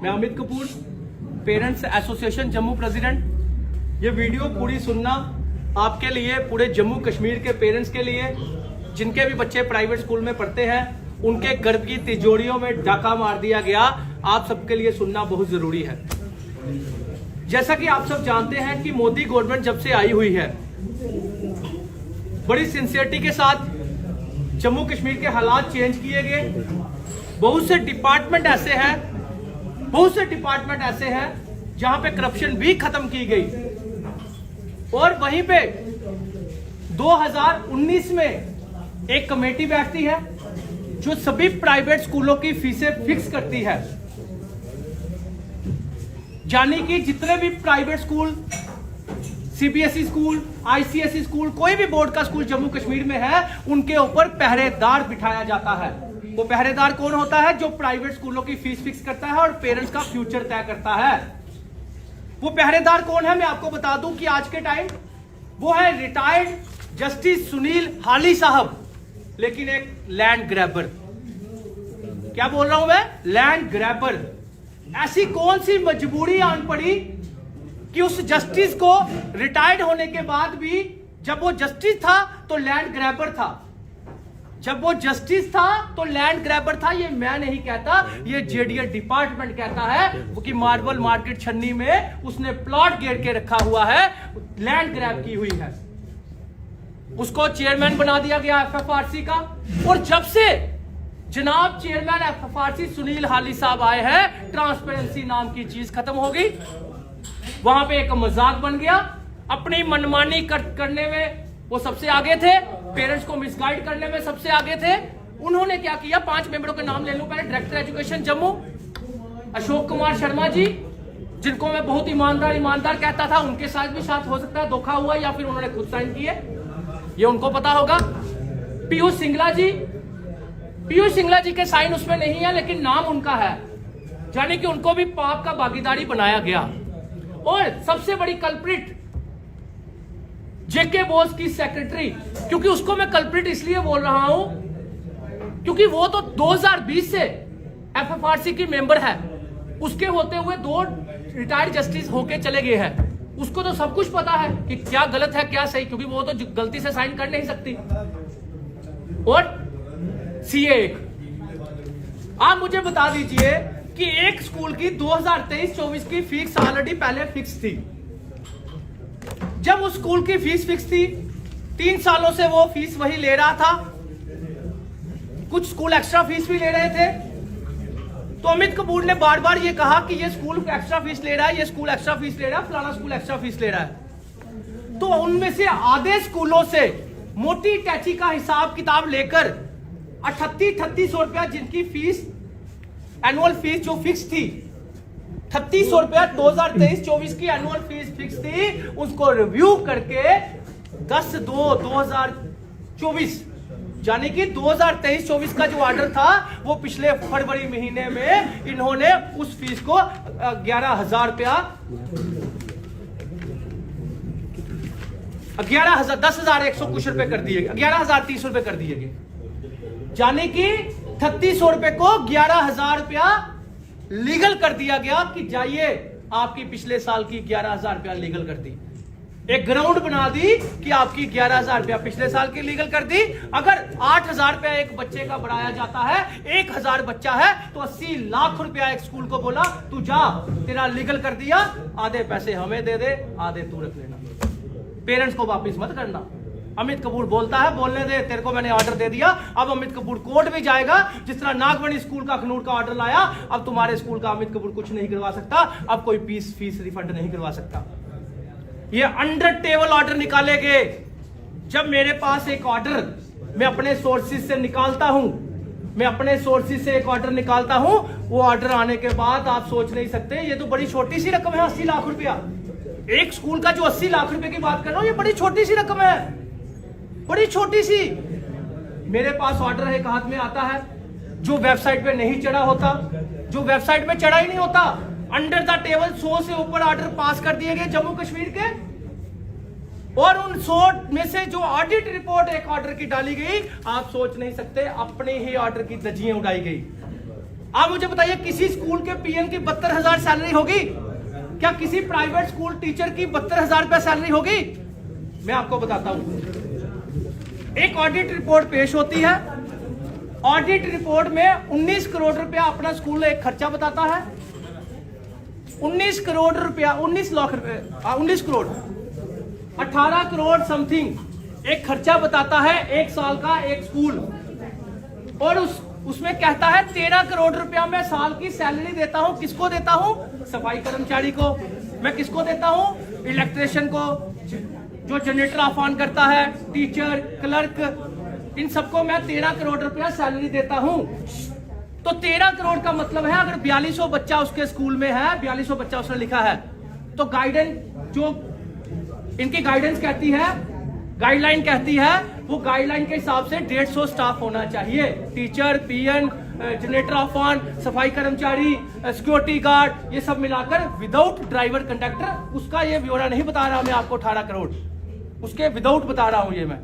मैं Amit Kapoor, parents association Jammu president. ये video पूरी सुनना आपके लिए, पूरे जम्मू कश्मीर के पेरेंट्स के लिए, जिनके भी बच्चे प्राइवेट स्कूल में पढ़ते हैं, उनके गर्भ की तिजोरियों में डाका मार दिया गया। आप सबके लिए सुनना बहुत जरूरी है। जैसा कि आप सब जानते हैं कि मोदी गवर्नमेंट जब से आई हुई है, बड़ी सिंसियरिटी के साथ जम्मू कश्मीर के हालात चेंज किए गए। बहुत से डिपार्टमेंट ऐसे हैं जहां पे करप्शन भी खत्म की गई। और वहीं पे 2019 में एक कमेटी बैठती है जो सभी प्राइवेट स्कूलों की फीसें फिक्स करती है। यानी कि जितने भी private school, CBSE school, ICSE school, कोई भी बोर्ड का स्कूल जम्मू कश्मीर में है, उनके ऊपर पहरेदार बिठाया जाता है। वो पहरेदार कौन होता है? जो प्राइवेट स्कूलों की फीस फिक्स करता है और पेरेंट्स का फ्यूचर तय करता है। वो पहरेदार कौन है? मैं आपको बता दूं कि आज के टाइम वो है रिटायर्ड जस्टिस सुनील हाली साहब, लेकिन एक लैंड ग्रैबर। क्या बोल रहा हूं मैं? Land grabber. ऐसी कौन सी मजबूरी आन पड़ी कि उस जस्टिस को रिटायर्ड होने के बाद भी, जब वो जस्टिस था तो लैंड ग्रैबर था, ये मैं नहीं कहता, ये जेडीए डिपार्टमेंट कहता है वो कि मार्बल मार्केट छन्नी में उसने प्लॉट घेर के रखा हुआ है, लैंड ग्रैब की हुई है। उसको चेयरमैन बना दिया गया एफएफआरसी का। और जब से जनाब चेयरमैन एफएफआरसी सुनील हाली साहब आए हैं, ट्रांसपेरेंसी नाम की चीज खत्म हो गई। वहां पे एक मजाक बन गया। अपनी मनमानी करने में वो सबसे आगे थे, पेरेंट्स को मिसगाइड करने में सबसे आगे थे। उन्होंने क्या किया? 5 मेंबरों के नाम ले लूं पहले। डायरेक्टर एजुकेशन जम्मू अशोक कुमार शर्मा जी, जिनको मैं बहुत ईमानदार कहता था, उनके साथ भी साथ हो सकता है धोखा हुआ या फिर उन्होंने खुद साइन किए, ये उनको पता होगा। पीयूष सिंगला जी के साइन उसमें नहीं है, लेकिन नाम उनका है, यानी कि उनको भी पाप का भागीदारी बनाया गया। और सबसे बड़ी कल्प्रिट जेके बोस की सेक्रेटरी, क्योंकि उसको मैं कल्प्रिट इसलिए बोल रहा हूं क्योंकि वो तो 2020 से एफएफआरसी की मेंबर है। उसके होते हुए 2 रिटायर्ड जस्टिस होके चले गए हैं। उसको तो सब कुछ पता है कि क्या गलत है क्या सही, क्योंकि वो तो गलती से साइन कर नहीं सकती। और सीए एक, आप मुझे बता दीजिए कि एक स्कूल की 2023-24 की फीस ऑलरेडी पहले फिक्स थी। जब उस स्कूल की फीस फिक्स थी, 3 सालों से वो फीस वही ले रहा था। कुछ स्कूल एक्स्ट्रा फीस भी ले रहे थे। तो अमित कपूर ने बार बार ये कहा कि ये स्कूल एक्स्ट्रा फीस ले रहा है, ये स्कूल एक्स्ट्रा फीस ले रहा है, फलाना स्कूल एक्स्ट्रा फीस ले रहा है। तो उनमें से आधे स्कूलों से मोटी टैची का हिसाब किताब लेकर 3800 रुपया, जिनकी फीस एनुअल फीस जो फिक्स थी 3800 रुपया 2023-24 की एनुअल फीस फिक्स थी, उसको रिव्यू करके 10/2/2024, यानी कि 2023-24 का जो ऑर्डर था, वो पिछले फरवरी महीने में इन्होंने उस फीस को 11,000 रुपया 10,100 कुछ रुपए कर दिए, 11,300 रुपए कर दिए गए। यानी कि 3600 रुपए को 11,000 रुपया लीगल कर दिया गया कि जाइए, आपकी पिछले साल की 11,000 रुपया लीगल कर दी। एक ग्राउंड बना दी कि आपकी 11,000 रुपया पिछले साल की लीगल कर दी। अगर 8,000 रुपया एक बच्चे का बढ़ाया जाता है, 1,000 बच्चा है तो 80 लाख रुपया एक स्कूल को बोला तू जा, तेरा लीगल कर दिया, आधे पैसे हमें दे दे, आधे तू रख लेना, पेरेंट्स को वापिस मत करना। अमित कपूर बोलता है, बोलने दे, तेरे को मैंने ऑर्डर दे दिया। अब अमित कपूर कोर्ट भी जाएगा, जिस तरह नागमणि स्कूल का अखनूर का ऑर्डर लाया। अब तुम्हारे स्कूल का अमित कपूर कुछ नहीं करवा सकता, अब कोई फीस रिफंड नहीं करवा सकता। ये अंडर टेबल ऑर्डर निकाले गए। जब मेरे पास एक ऑर्डर मैं अपने सोर्सेज से निकालता हूं, वो ऑर्डर आने के बाद आप सोच नहीं सकते, ये तो बड़ी छोटी सी रकम है, 80 लाख रुपया। एक स्कूल का जो 80 लाख रुपए की बात कर रहा हूं, ये बड़ी छोटी सी रकम है, बड़ी छोटी सी। मेरे पास ऑर्डर एक हाथ में आता है जो वेबसाइट पे नहीं चढ़ा होता, जो वेबसाइट पे चढ़ा ही नहीं होता। अंडर द टेबल 100 से ऊपर ऑर्डर पास कर दिए गए जम्मू कश्मीर के, और उन 100 में से जो ऑडिट रिपोर्ट एक ऑर्डर की डाली गई, आप सोच नहीं सकते, अपने ही ऑर्डर की धज्जियां उड़ाई गई। आप मुझे बताइए, किसी स्कूल के पीएन की 72,000 सैलरी होगी क्या? किसी प्राइवेट स्कूल टीचर की 72,000 रुपया सैलरी होगी? मैं आपको बताता हूं। एक ऑडिट रिपोर्ट पेश होती है, ऑडिट रिपोर्ट में 19 करोड़ रुपया अपना स्कूल एक खर्चा बताता है। 19 करोड़ रुपया, 19 लाख रुपए, 19 करोड़ 18 करोड़ समथिंग एक खर्चा बताता है एक साल का एक स्कूल। और उसमें कहता है 13 करोड़ रुपया मैं साल की सैलरी देता हूं। किसको देता हूं? सफाई कर्मचारी को। मैं किसको देता हूं? इलेक्ट्रिशियन को, जो जनरेटर ऑफ ऑन करता है, टीचर, क्लर्क, इन सबको मैं 13 करोड़ रुपया सैलरी देता हूं। तो 13 करोड़ का मतलब है अगर 4200 बच्चा उसके स्कूल में है, 4200 बच्चा उसने लिखा है, तो गाइडेंस जो इनकी गाइडेंस कहती है, गाइडलाइन कहती है, वो गाइडलाइन के हिसाब से 150 स्टाफ होना चाहिए। Teacher, PN, generator off on, सफाई कर्मचारी, सिक्योरिटी गार्ड, ये सब मिलाकर विदाउट ड्राइवर कंडक्टर, उसका ये ब्यौरा नहीं बता रहा मैं आपको 18 करोड़, उसके विदाउट बता रहा हूं ये मैं।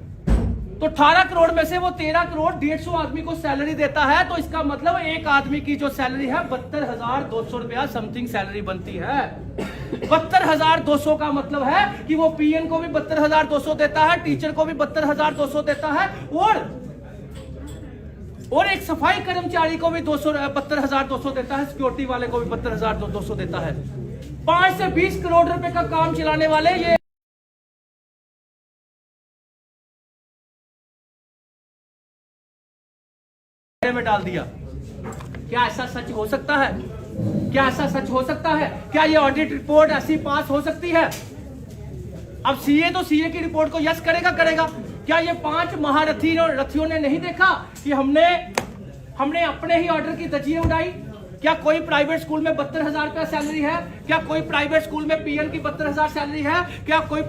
तो 18 करोड़ में से वो 13 करोड़ 150 आदमी को सैलरी देता है, तो इसका मतलब एक आदमी की जो सैलरी है 72,200 रुपया समथिंग सैलरी बनती है। 72,200 का मतलब है कि वो पीएन को भी 72,200 देता है, टीचर को भी 72,200 देता है, और एक सफाई कर्मचारी को भी 72,200 देता है, सिक्योरिटी वाले को भी 72,200 देता है। 5 से 20 करोड़ रुपए का काम चलाने वाले ये में डाल दिया। क्या ऐसा सच हो सकता है? क्या ऐसा सच हो सकता है? क्या ये ऑडिट रिपोर्ट ऐसी पास हो सकती है? अब सीए तो सीए की रिपोर्ट को यस करेगा। क्या ये 5 महारथियों ने नहीं देखा कि हमने अपने ही ऑर्डर की धज्जियां उड़ाई? क्या कोई प्राइवेट स्कूल में 72,000 रुपया सैलरी है? क्या कोई प्राइवेट स्कूल में पीएन की 72,000 सैलरी है? क्या कोई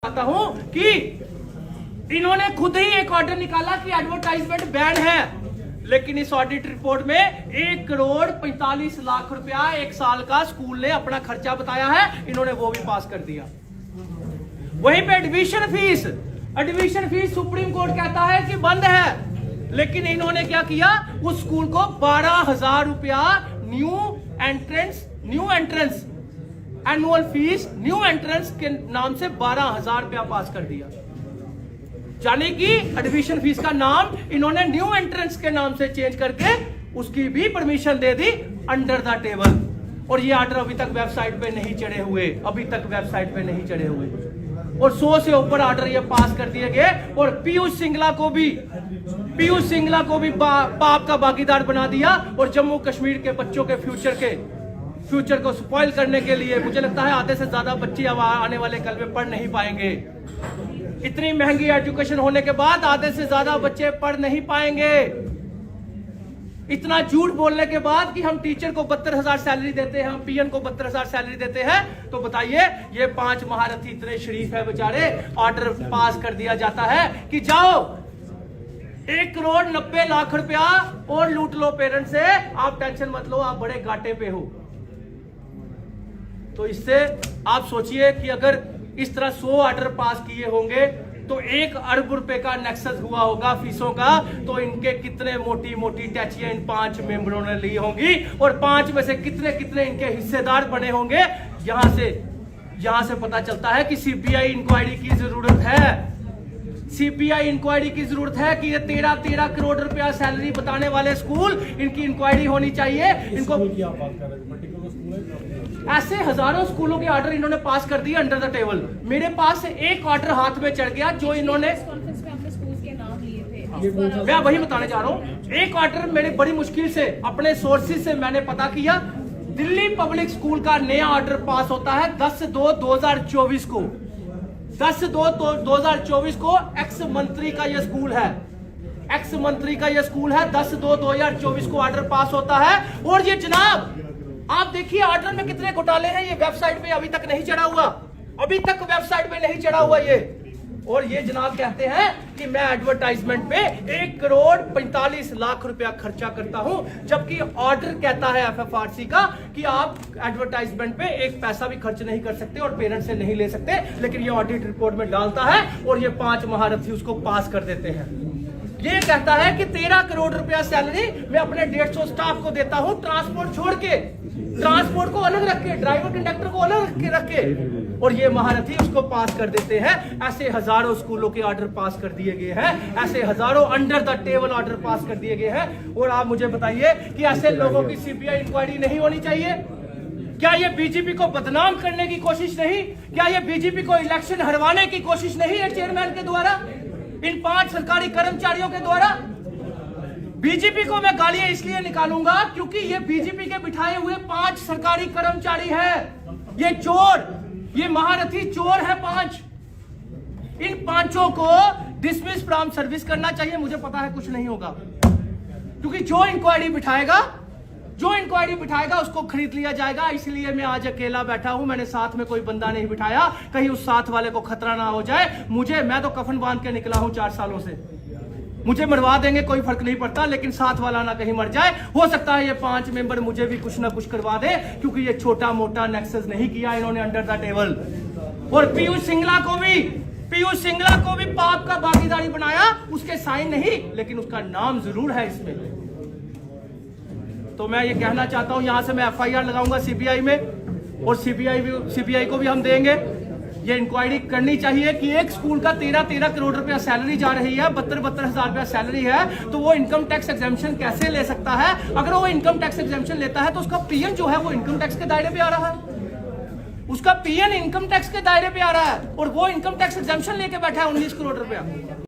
हूं कि इन्होंने खुद ही एक ऑर्डर निकाला कि एडवर्टाइजमेंट बैन है, लेकिन इस ऑडिट रिपोर्ट में 1 करोड़ 45 लाख रुपया एक साल का स्कूल ने अपना खर्चा बताया है, इन्होंने वो भी पास कर दिया। वहीं पे एडमिशन फीस सुप्रीम कोर्ट कहता है कि बंद है, लेकिन इन्होंने क्या किया? उस स्कूल को 12,000 रुपया new entrance annual fees new entrance के नाम से 12,000 रुपया पास कर दिया। यानी कि एडमिशन फीस का नाम इन्होंने न्यू एंट्रेंस के नाम से चेंज करके उसकी भी permission they the under the table. और ये ऑर्डर अभी तक वेबसाइट पे नहीं चढ़े हुए, और 100 से ऊपर ऑर्डर ये पास कर दिए गए। और पीयूष सिंगला को भी पाप का भागीदार बना दिया। और जम्मू कश्मीर के बच्चों के फ्यूचर को स्पॉइल करने के लिए मुझे लगता है आधे से ज्यादा बच्चे अब आने वाले कल में पढ़ नहीं पाएंगे। इतनी महंगी एजुकेशन होने के बाद आधे से ज्यादा बच्चे पढ़ नहीं पाएंगे। इतना झूठ बोलने के बाद कि हम टीचर को 72,000 सैलरी देते हैं, हम पीएन को 72,000 सैलरी देते हैं, तो बताइए ये 5 महारथी इतने शरीफ है बेचारे, ऑर्डर पास कर दिया जाता है कि जाओ 1 करोड़ 90 लाख रुपया और लूट लो पेरेंट्स से, आप टेंशन मत लो, आप बड़े घाटे पे हो। तो इससे आप सोचिए कि अगर इस तरह 100 ऑर्डर पास किए होंगे तो 1 अरब रुपए का नेक्सस हुआ होगा फीसों का, तो इनके कितने मोटी टैचियां इन 5 मेंबरों ने ली होंगी, और 5 में से कितने इनके हिस्सेदार बने होंगे। यहां से पता चलता है कि सीबीआई इंक्वायरी की जरूरत है। सीबीआई इंक्वायरी की जरूरत है कि ये 13 करोड़ रुपया सैलरी बताने वाले स्कूल, इनकी इंक्वायरी होनी चाहिए। इनको ऐसे हजारों स्कूलों के ऑर्डर इन्होंने पास कर दिए अंडर द टेबल। मेरे पास एक ऑर्डर हाथ में चढ़ गया जो इन्होंने, मैं वही बताने जा रहा हूं। एक ऑर्डर मेरे बड़ी मुश्किल से अपने सोर्सेज से मैंने पता किया। दिल्ली पब्लिक स्कूल का नया ऑर्डर पास होता है 10/2/2024 को। 10/2/2024 को एक्स मंत्री का यह स्कूल है, 10/2/2024 को ऑर्डर पास होता है। और ये जनाब आप देखिए ऑर्डर में कितने घोटाले हैं, ये वेबसाइट पे अभी तक नहीं चढ़ा हुआ, ये और ये जनाब कहते हैं कि मैं एडवर्टाइजमेंट पे 1,45,00,000 रुपया खर्चा करता हूं, जबकि ऑर्डर कहता है एफएफआरसी का कि आप एडवर्टाइजमेंट पे एक पैसा भी खर्च नहीं कर सकते और पेरेंट्स से नहीं ले सकते, लेकिन ये ऑडिट रिपोर्ट में डालता है और ये 5 महारथी उसको पास कर देते हैं। ये कहता है कि 13 करोड़ रुपया सैलरी मैं अपने 150 स्टाफ को देता हूं, ट्रांसपोर्ट छोड़ के, ट्रांसपोर्ट को अलग रख के, ड्राइवर कंडक्टर को अलग रख के, और ये महारथी उसको पास कर देते हैं। ऐसे हजारों स्कूलों के ऑर्डर पास कर दिए गए हैं, ऐसे हजारों under the table order pass कर दिए गए हैं। और आप मुझे बताइए कि ऐसे लोगों की सीबीआई इंक्वायरी नहीं होनी चाहिए? क्या ये बीजेपी को बदनाम करने की कोशिश नहीं? क्या ये बीजेपी को इलेक्शन हरवाने की कोशिश नहीं है चेयरमैन के द्वारा, इन 5 सरकारी कर्मचारियों के द्वारा? बीजेपी को मैं गालियां इसलिए निकालूंगा क्योंकि ये बीजेपी के बिठाए हुए 5 सरकारी कर्मचारी हैं। ये चोर, ये महारथी चोर है 5। इन 5 को डिसमिस फ्रॉम सर्विस करना चाहिए। मुझे पता है कुछ नहीं होगा, क्योंकि जो इंक्वायरी बिठाएगा उसको खरीद लिया जाएगा। इसलिए मैं आज अकेला बैठा हूं, मैंने साथ में कोई बंदा नहीं बिठाया, कहीं उस साथ वाले को खतरा ना हो जाए। मैं तो कफन बांध के निकला हूं 4 सालों से, मुझे मरवा देंगे कोई फर्क नहीं पड़ता, लेकिन साथ वाला ना कहीं मर जाए। हो सकता है ये 5 मेंबर मुझे भी कुछ ना कुछ करवा दे, क्योंकि ये छोटा मोटा नेक्सस नहीं किया इन्होंने अंडर द टेबल। और पीयूष सिंगला को भी पाप का भागीदारी बनाया, उसके साइन नहीं, लेकिन उसका नाम जरूर है इसमें। तो मैं ये कहना चाहता हूं, यहां से मैं एफआईआर लगाऊंगा सीबीआई में, और सीबीआई को भी हम देंगे। ये इंक्वायरी करनी चाहिए कि एक स्कूल का 13 करोड़ रुपया सैलरी जा रही है, 72 हजार रुपया सैलरी है, तो वो इनकम टैक्स एग्जेम्पशन कैसे ले सकता है? अगर वो इनकम टैक्स एग्जेम्पशन लेता है तो उसका पीएन जो है वो इनकम टैक्स के दायरे पे आ रहा है, उसका पीएन इनकम टैक्स के दायरे पे आ रहा है, और वो इनकम टैक्स एग्जेम्पशन लेके बैठा है 19 करोड़ रुपया।